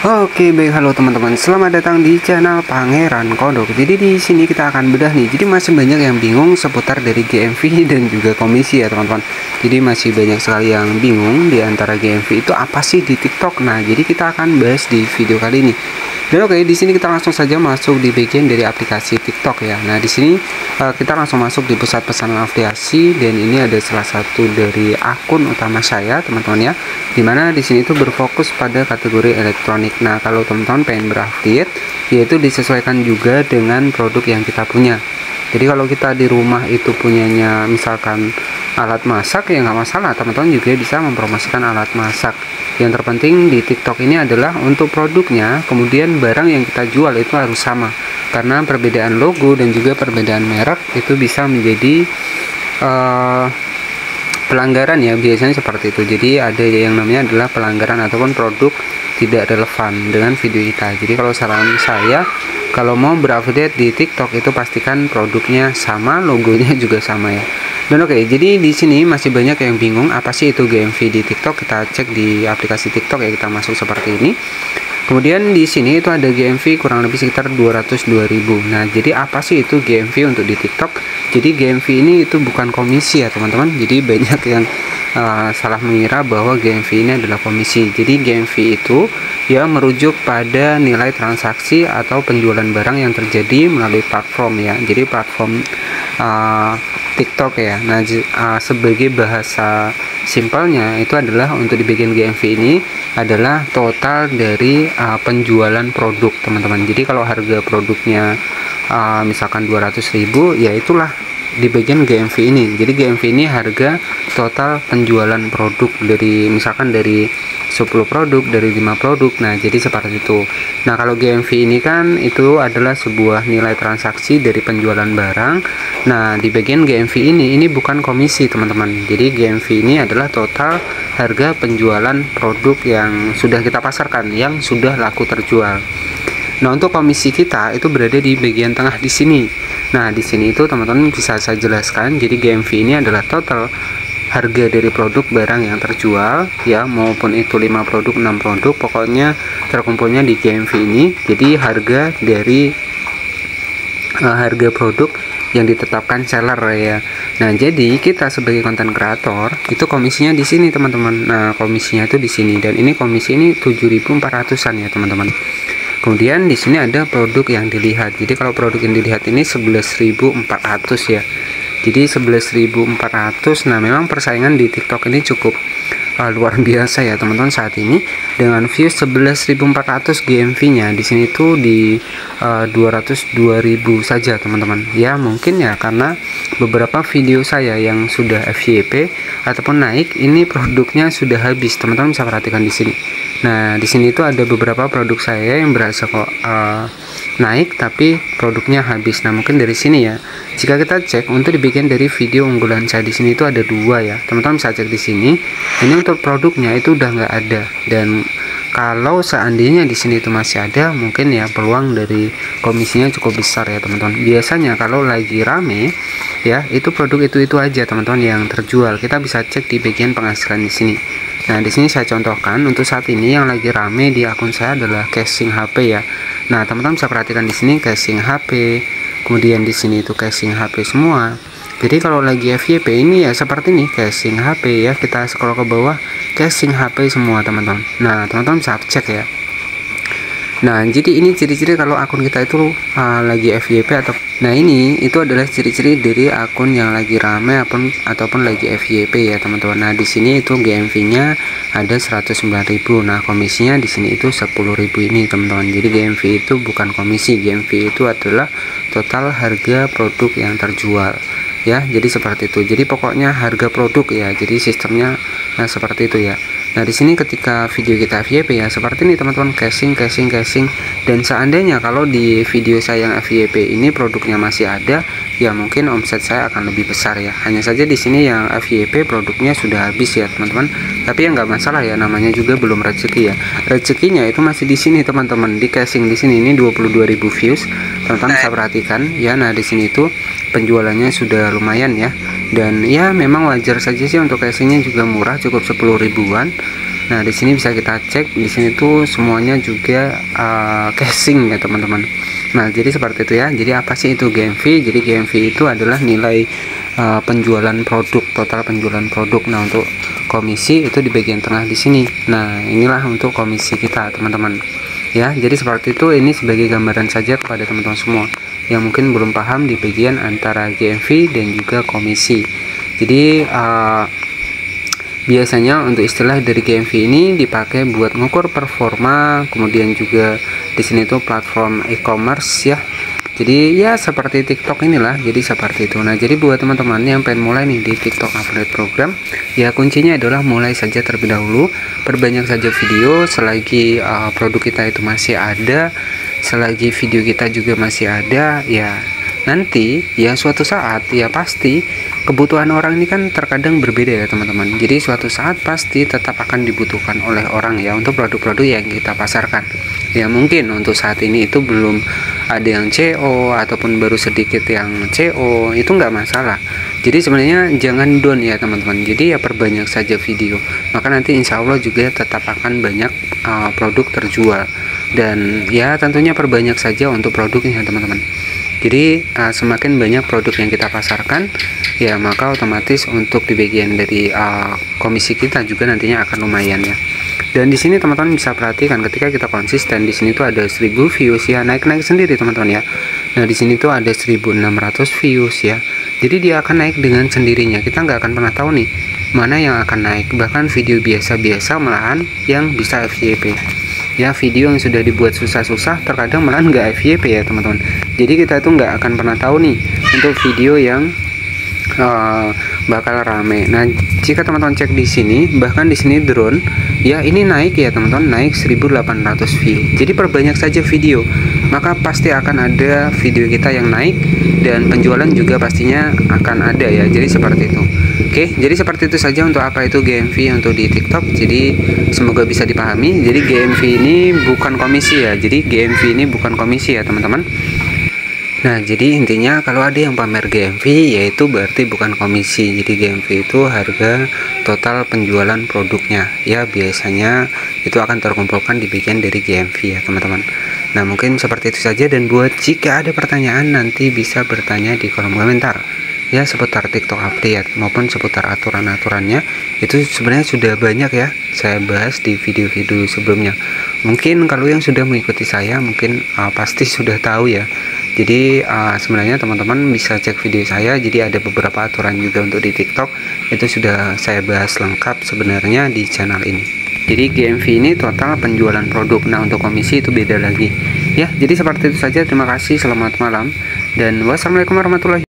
Oke, baik, halo teman-teman. Selamat datang di channel Pangeran Kodok. Jadi di sini kita akan bedah nih. Jadi masih banyak yang bingung seputar dari GMV dan juga komisi ya, teman-teman. Jadi masih banyak sekali yang bingung di antara GMV itu apa sih di TikTok. Nah, jadi kita akan bahas di video kali ini. Dan oke, di sini kita langsung saja masuk di bagian dari aplikasi TikTok ya. Nah, di sini kita langsung masuk di pusat pesanan afiliasi, dan ini ada salah satu dari akun utama saya, teman-teman ya. Dimana di sini itu berfokus pada kategori elektronik. Nah, kalau teman-teman pengen berafiliat, yaitu disesuaikan juga dengan produk yang kita punya. Jadi kalau kita di rumah itu punyanya misalkan alat masak, ya nggak masalah, teman-teman juga bisa mempromosikan alat masak. Yang terpenting di TikTok ini adalah untuk produknya, kemudian barang yang kita jual itu harus sama. Karena perbedaan logo dan juga perbedaan merek itu bisa menjadi pelanggaran ya, biasanya seperti itu. Jadi ada yang namanya adalah pelanggaran ataupun produk tidak relevan dengan video kita. Jadi kalau saran saya, kalau mau berafiliat di TikTok itu pastikan produknya sama, logonya juga sama ya. Dan oke, jadi di sini masih banyak yang bingung apa sih itu GMV di TikTok. Kita cek di aplikasi TikTok ya, kita masuk seperti ini. Kemudian di sini itu ada GMV kurang lebih sekitar 202.000. Nah, jadi apa sih itu GMV untuk di TikTok? Jadi GMV ini itu bukan komisi ya, teman-teman. Jadi banyak yang salah mengira bahwa GMV ini adalah komisi. Jadi GMV itu ya merujuk pada nilai transaksi atau penjualan barang yang terjadi melalui platform ya. Jadi platform TikTok ya. Nah, sebagai bahasa simpelnya itu adalah untuk di bagian GMV ini adalah total dari penjualan produk, teman-teman. Jadi kalau harga produknya misalkan 200.000, ya itulah di bagian GMV ini. Jadi GMV ini harga total penjualan produk dari misalkan dari 10 produk, dari 5 produk. Nah, jadi seperti itu. Nah, kalau GMV ini kan itu adalah sebuah nilai transaksi dari penjualan barang. Nah, di bagian GMV ini bukan komisi, teman-teman. Jadi GMV ini adalah total harga penjualan produk yang sudah kita pasarkan, yang sudah laku terjual. Nah, untuk komisi kita itu berada di bagian tengah di sini. Nah, di sini itu teman-teman bisa saya jelaskan. Jadi GMV ini adalah total harga dari produk barang yang terjual ya, maupun itu 5 produk, 6 produk, pokoknya terkumpulnya di GMV ini. Jadi harga dari harga produk yang ditetapkan seller ya. Nah, jadi kita sebagai konten kreator itu komisinya di sini, teman-teman. Nah, komisinya itu di sini, dan ini komisi ini 7.400-an ya, teman-teman. Kemudian di sini ada produk yang dilihat. Jadi kalau produk yang dilihat ini 11.400 ya. Jadi 11.400. Nah, memang persaingan di TikTok ini cukup luar biasa ya, teman-teman, saat ini dengan views 11.400 GMV-nya di sini tuh di 202.000 saja, teman-teman. Ya, mungkin ya karena beberapa video saya yang sudah FYP ataupun naik ini produknya sudah habis, teman-teman bisa perhatikan di sini. Nah, di sini itu ada beberapa produk saya yang berasa kok naik tapi produknya habis. Nah, mungkin dari sini ya. Jika kita cek untuk dibikin dari video unggulan saya di sini itu ada 2 ya. Teman-teman bisa cek di sini. Ini untuk produknya itu udah nggak ada, dan kalau seandainya di sini itu masih ada, mungkin ya peluang dari komisinya cukup besar ya, teman-teman. Biasanya kalau lagi rame ya, itu produk itu aja, teman-teman, yang terjual. Kita bisa cek di bagian penghasilan di sini. Nah, di sini saya contohkan untuk saat ini yang lagi rame di akun saya adalah casing HP ya. Nah, teman-teman bisa perhatikan di sini casing HP, kemudian di sini itu casing HP semua. Jadi kalau lagi FYP ini ya seperti ini, casing HP ya. Kita scroll ke bawah, casing HP semua, teman-teman. Nah, teman-teman bisa cek ya. Nah, jadi ini ciri-ciri kalau akun kita itu lagi FYP atau nah, ini itu adalah ciri-ciri dari akun yang lagi rame ataupun lagi FYP ya, teman-teman. Nah, di sini itu GMV-nya ada 109.000. Nah, komisinya di sini itu 10.000 ini, teman-teman. Jadi GMV itu bukan komisi, GMV itu adalah total harga produk yang terjual. Ya, jadi seperti itu. Jadi pokoknya harga produk ya. Jadi sistemnya seperti itu ya. Nah, di sini ketika video kita FYP ya seperti ini, teman-teman, casing. Dan seandainya kalau di video saya yang FYP ini produknya masih ada, ya mungkin omset saya akan lebih besar ya. Hanya saja di sini yang FYP produknya sudah habis ya, teman-teman. Tapi ya nggak masalah ya, namanya juga belum rezeki ya. Rezekinya itu masih di sini, teman-teman. Di casing di sini ini 22.000 views. Teman-teman bisa perhatikan ya. Nah, di sini itu penjualannya sudah lumayan ya, dan ya memang wajar saja sih untuk casingnya juga murah, cukup 10 ribuan. Nah, di sini bisa kita cek, di sini tuh semuanya juga casing ya teman-teman. Nah, jadi seperti itu ya. Jadi apa sih itu GMV? Jadi GMV itu adalah nilai penjualan produk, total penjualan produk. Nah, untuk komisi itu di bagian tengah di sini. Nah, inilah untuk komisi kita teman-teman. Ya, jadi seperti itu. Ini sebagai gambaran saja kepada teman-teman semua yang mungkin belum paham di bagian antara GMV dan juga komisi. Jadi biasanya untuk istilah dari GMV ini dipakai buat ngukur performa, kemudian juga di sini tuh platform e-commerce ya. Jadi ya seperti TikTok inilah, jadi seperti itu. Nah, jadi buat teman-teman yang pengen mulai nih di TikTok Affiliate Program, ya kuncinya adalah mulai saja terlebih dahulu, perbanyak saja video selagi produk kita itu masih ada, selagi video kita juga masih ada, ya nanti ya suatu saat ya pasti kebutuhan orang ini kan terkadang berbeda ya teman-teman. Jadi suatu saat pasti tetap akan dibutuhkan oleh orang ya untuk produk-produk yang kita pasarkan. Ya mungkin untuk saat ini itu belum ada yang CO ataupun baru sedikit yang CO, itu nggak masalah. Jadi sebenarnya jangan down ya teman-teman. Jadi ya perbanyak saja video, maka nanti insya Allah juga tetap akan banyak produk terjual. Dan ya tentunya perbanyak saja untuk produknya teman-teman. Jadi semakin banyak produk yang kita pasarkan, ya maka otomatis untuk di bagian dari komisi kita juga nantinya akan lumayan ya. Dan di sini teman-teman bisa perhatikan ketika kita konsisten, di sini tuh ada 1000 views ya, naik-naik sendiri teman-teman ya. Nah, di sini tuh ada 1600 views ya. Jadi dia akan naik dengan sendirinya. Kita nggak akan pernah tahu nih mana yang akan naik. Bahkan video biasa-biasa malahan yang bisa FYP. Ya, video yang sudah dibuat susah-susah terkadang malah nggak FYP ya teman-teman. Jadi kita itu nggak akan pernah tahu nih untuk video yang bakal rame. Nah, jika teman-teman cek di sini, bahkan di sini drone ya ini naik ya teman-teman, naik 1800 view. Jadi perbanyak saja video, maka pasti akan ada video kita yang naik dan penjualan juga pastinya akan ada ya. Jadi seperti itu. Oke, jadi seperti itu saja untuk apa itu GMV untuk di TikTok. Jadi semoga bisa dipahami. Jadi GMV ini bukan komisi ya. Jadi GMV ini bukan komisi ya teman-teman. Nah, jadi intinya kalau ada yang pamer GMV yaitu berarti bukan komisi. Jadi GMV itu harga total penjualan produknya. Ya, biasanya itu akan terkumpulkan di bagian dari GMV ya teman-teman. Nah, mungkin seperti itu saja, dan buat jika ada pertanyaan nanti bisa bertanya di kolom komentar. Ya, seputar TikTok Affiliate maupun seputar aturan-aturannya itu sebenarnya sudah banyak ya saya bahas di video-video sebelumnya. Mungkin kalau yang sudah mengikuti saya mungkin pasti sudah tahu ya. Jadi sebenarnya teman-teman bisa cek video saya, jadi ada beberapa aturan juga untuk di TikTok itu sudah saya bahas lengkap sebenarnya di channel ini. Jadi GMV ini total penjualan produk. Nah, untuk komisi itu beda lagi ya. Jadi seperti itu saja, terima kasih, selamat malam, dan wassalamualaikum warahmatullahi wabarakatuh.